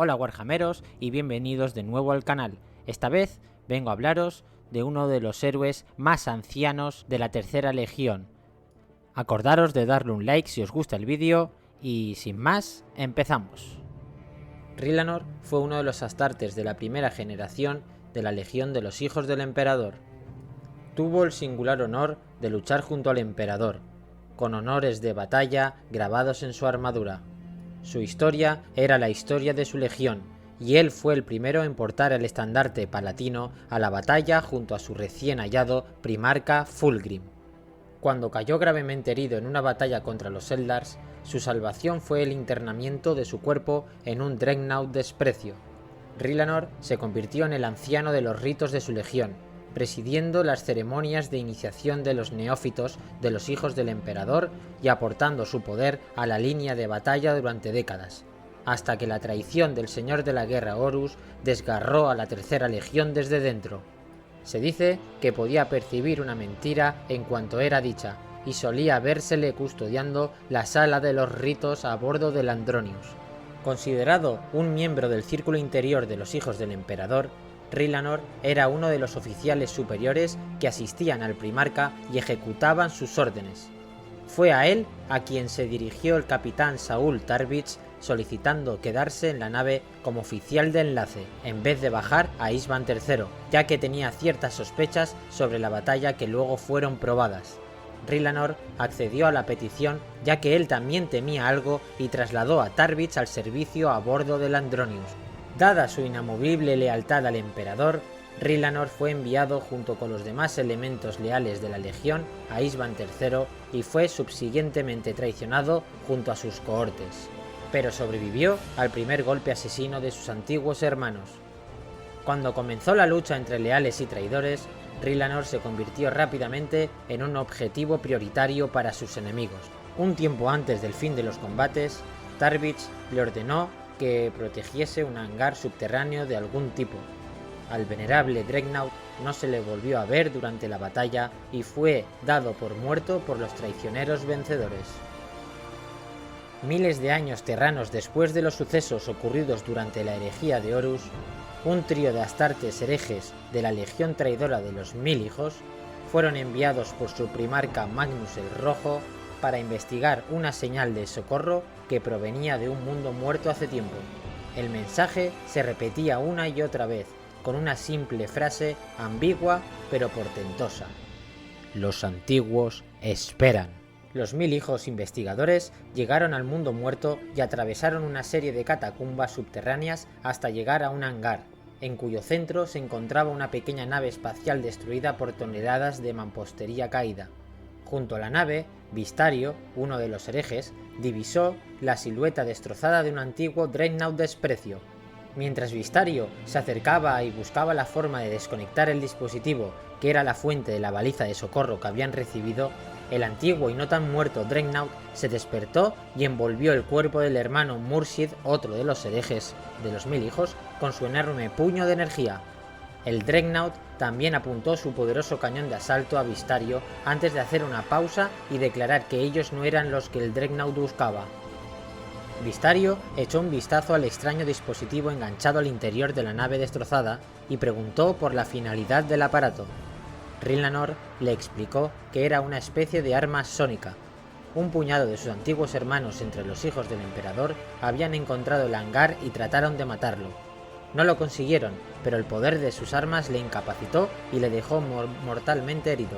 Hola Warhammeros y bienvenidos de nuevo al canal. Esta vez vengo a hablaros de uno de los héroes más ancianos de la Tercera Legión. Acordaros de darle un like si os gusta el vídeo y sin más, empezamos. Rillanor fue uno de los astartes de la primera generación de la Legión de los Hijos del Emperador. Tuvo el singular honor de luchar junto al Emperador, con honores de batalla grabados en su armadura. Su historia era la historia de su legión, y él fue el primero en portar el estandarte palatino a la batalla junto a su recién hallado primarca Fulgrim. Cuando cayó gravemente herido en una batalla contra los Eldars, su salvación fue el internamiento de su cuerpo en un Dreadnought desprecio. Rillanor se convirtió en el anciano de los ritos de su legión, presidiendo las ceremonias de iniciación de los neófitos de los hijos del emperador y aportando su poder a la línea de batalla durante décadas, hasta que la traición del señor de la guerra Horus desgarró a la Tercera Legión desde dentro. Se dice que podía percibir una mentira en cuanto era dicha, y solía vérsele custodiando la sala de los ritos a bordo del Andronius. Considerado un miembro del círculo interior de los hijos del emperador, Rillanor era uno de los oficiales superiores que asistían al primarca y ejecutaban sus órdenes. Fue a él a quien se dirigió el capitán Saul Tarvich solicitando quedarse en la nave como oficial de enlace, en vez de bajar a Isvan III, ya que tenía ciertas sospechas sobre la batalla que luego fueron probadas. Rillanor accedió a la petición ya que él también temía algo y trasladó a Tarvich al servicio a bordo del Andronius. Dada su inamovible lealtad al emperador, Rillanor fue enviado junto con los demás elementos leales de la legión a Isvan III y fue subsiguientemente traicionado junto a sus cohortes, pero sobrevivió al primer golpe asesino de sus antiguos hermanos. Cuando comenzó la lucha entre leales y traidores, Rillanor se convirtió rápidamente en un objetivo prioritario para sus enemigos. Un tiempo antes del fin de los combates, Tarvich le ordenó que protegiese un hangar subterráneo de algún tipo. Al venerable Dreadnought no se le volvió a ver durante la batalla y fue dado por muerto por los traicioneros vencedores. Miles de años terranos después de los sucesos ocurridos durante la herejía de Horus, un trío de astartes herejes de la Legión Traidora de los Mil Hijos fueron enviados por su primarca Magnus el Rojo para investigar una señal de socorro que provenía de un mundo muerto hace tiempo. El mensaje se repetía una y otra vez, con una simple frase ambigua pero portentosa: los antiguos esperan. Los Mil Hijos investigadores llegaron al mundo muerto y atravesaron una serie de catacumbas subterráneas hasta llegar a un hangar, en cuyo centro se encontraba una pequeña nave espacial destruida por toneladas de mampostería caída. Junto a la nave, Vistario, uno de los herejes, divisó la silueta destrozada de un antiguo Dreadnought desprecio. Mientras Vistario se acercaba y buscaba la forma de desconectar el dispositivo, que era la fuente de la baliza de socorro que habían recibido, el antiguo y no tan muerto Dreadnought se despertó y envolvió el cuerpo del hermano Mursid, otro de los herejes de los Mil Hijos, con su enorme puño de energía. El Dreadnought también apuntó su poderoso cañón de asalto a Vistario antes de hacer una pausa y declarar que ellos no eran los que el Dreadnought buscaba. Vistario echó un vistazo al extraño dispositivo enganchado al interior de la nave destrozada y preguntó por la finalidad del aparato. Rillanor le explicó que era una especie de arma sónica. Un puñado de sus antiguos hermanos entre los hijos del emperador habían encontrado el hangar y trataron de matarlo. No lo consiguieron, pero el poder de sus armas le incapacitó y le dejó mortalmente herido.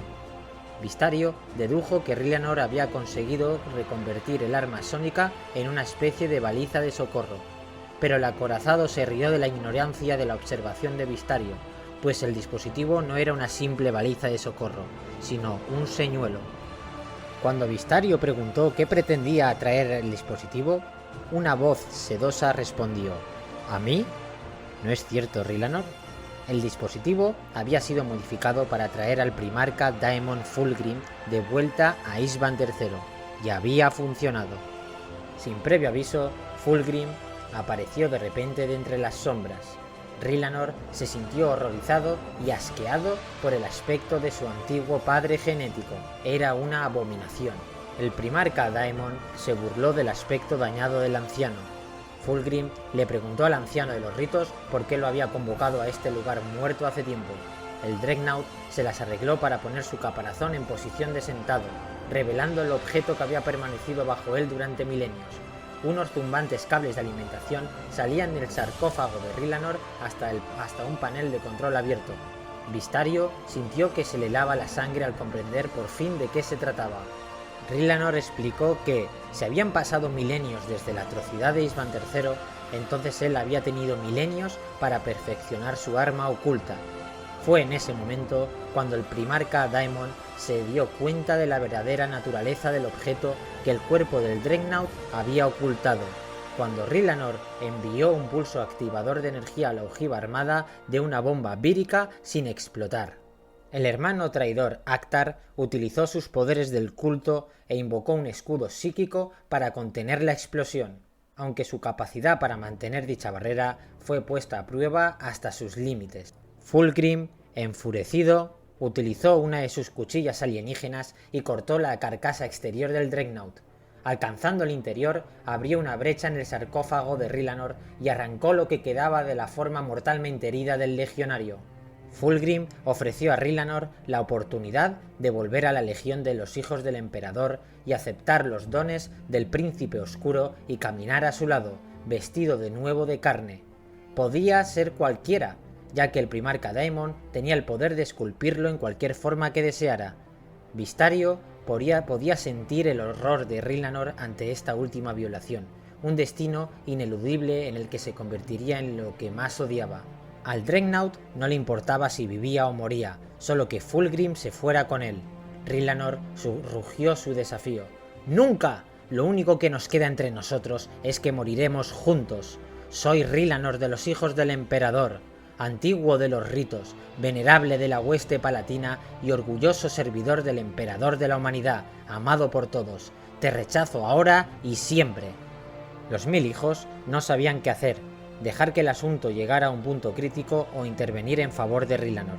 Vistario dedujo que Rillanor había conseguido reconvertir el arma sónica en una especie de baliza de socorro, pero el acorazado se rió de la ignorancia de la observación de Vistario, pues el dispositivo no era una simple baliza de socorro, sino un señuelo. Cuando Vistario preguntó qué pretendía atraer el dispositivo, una voz sedosa respondió: ¿a mí? ¿No es cierto, Rillanor? El dispositivo había sido modificado para traer al primarca Daemon Fulgrim de vuelta a Isvan III, y había funcionado. Sin previo aviso, Fulgrim apareció de repente de entre las sombras. Rillanor se sintió horrorizado y asqueado por el aspecto de su antiguo padre genético. Era una abominación. El primarca Daemon se burló del aspecto dañado del anciano. Fulgrim le preguntó al anciano de los ritos por qué lo había convocado a este lugar muerto hace tiempo. El Dreadnought se las arregló para poner su caparazón en posición de sentado, revelando el objeto que había permanecido bajo él durante milenios. Unos zumbantes cables de alimentación salían del sarcófago de Rillanor hasta un panel de control abierto. Vistario sintió que se le helaba la sangre al comprender por fin de qué se trataba. Rillanor explicó que se habían pasado milenios desde la atrocidad de Istvan III, entonces él había tenido milenios para perfeccionar su arma oculta. Fue en ese momento cuando el primarca Daemon se dio cuenta de la verdadera naturaleza del objeto que el cuerpo del Dreadnought había ocultado, cuando Rillanor envió un pulso activador de energía a la ojiva armada de una bomba vírica sin explotar. El hermano traidor Actar utilizó sus poderes del culto e invocó un escudo psíquico para contener la explosión, aunque su capacidad para mantener dicha barrera fue puesta a prueba hasta sus límites. Fulgrim, enfurecido, utilizó una de sus cuchillas alienígenas y cortó la carcasa exterior del Dreadnought. Alcanzando el interior, abrió una brecha en el sarcófago de Rillanor y arrancó lo que quedaba de la forma mortalmente herida del legionario. Fulgrim ofreció a Rillanor la oportunidad de volver a la legión de los hijos del emperador y aceptar los dones del príncipe oscuro y caminar a su lado, vestido de nuevo de carne. Podía ser cualquiera, ya que el primarca Daemon tenía el poder de esculpirlo en cualquier forma que deseara. Vistario podía sentir el horror de Rillanor ante esta última violación, un destino ineludible en el que se convertiría en lo que más odiaba. Al Dreadnought no le importaba si vivía o moría, solo que Fulgrim se fuera con él. Rillanor rugió su desafío. ¡Nunca! Lo único que nos queda entre nosotros es que moriremos juntos. Soy Rillanor de los hijos del emperador, antiguo de los ritos, venerable de la hueste palatina y orgulloso servidor del emperador de la humanidad, amado por todos. Te rechazo ahora y siempre. Los 1000 hijos no sabían qué hacer, dejar que el asunto llegara a un punto crítico o intervenir en favor de Rillanor.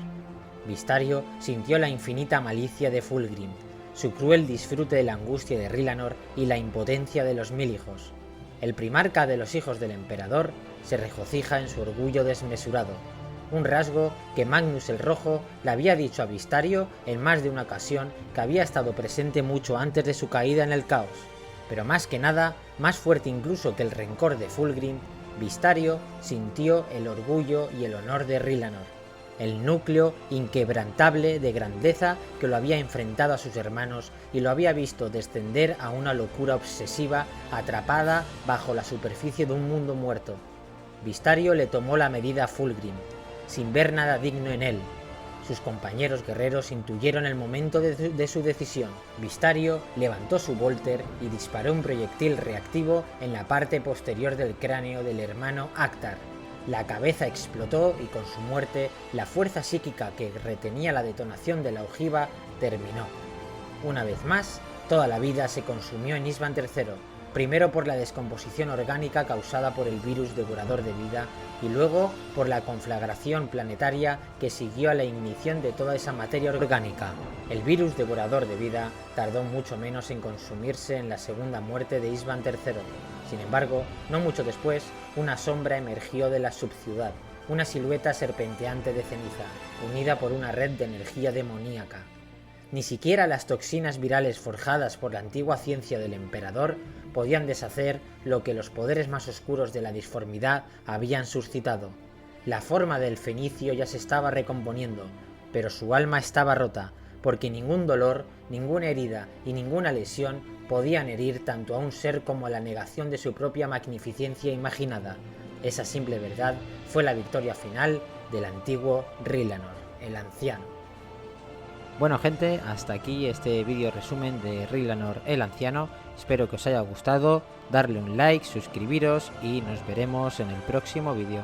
Vistario sintió la infinita malicia de Fulgrim, su cruel disfrute de la angustia de Rillanor y la impotencia de los 1000 hijos. El primarca de los hijos del emperador se regocija en su orgullo desmesurado, un rasgo que Magnus el Rojo le había dicho a Vistario en más de una ocasión que había estado presente mucho antes de su caída en el caos. Pero más que nada, más fuerte incluso que el rencor de Fulgrim, Vistario sintió el orgullo y el honor de Rillanor, el núcleo inquebrantable de grandeza que lo había enfrentado a sus hermanos y lo había visto descender a una locura obsesiva atrapada bajo la superficie de un mundo muerto. Vistario le tomó la medida a Fulgrim, sin ver nada digno en él. Sus compañeros guerreros intuyeron el momento de su decisión. Vistario levantó su Volter y disparó un proyectil reactivo en la parte posterior del cráneo del hermano Actar. La cabeza explotó y con su muerte, la fuerza psíquica que retenía la detonación de la ojiva terminó. Una vez más, toda la vida se consumió en Istvan III, primero por la descomposición orgánica causada por el virus devorador de vida y luego por la conflagración planetaria que siguió a la ignición de toda esa materia orgánica. El virus devorador de vida tardó mucho menos en consumirse en la segunda muerte de Istvan III. Sin embargo, no mucho después, una sombra emergió de la subciudad, una silueta serpenteante de ceniza, unida por una red de energía demoníaca. Ni siquiera las toxinas virales forjadas por la antigua ciencia del emperador podían deshacer lo que los poderes más oscuros de la disformidad habían suscitado. La forma del fenicio ya se estaba recomponiendo, pero su alma estaba rota, porque ningún dolor, ninguna herida y ninguna lesión podían herir tanto a un ser como a la negación de su propia magnificencia imaginada. Esa simple verdad fue la victoria final del antiguo Rillanor, el anciano. Bueno gente, hasta aquí este vídeo resumen de Rillanor el anciano. Espero que os haya gustado, darle un like, suscribiros y nos veremos en el próximo vídeo.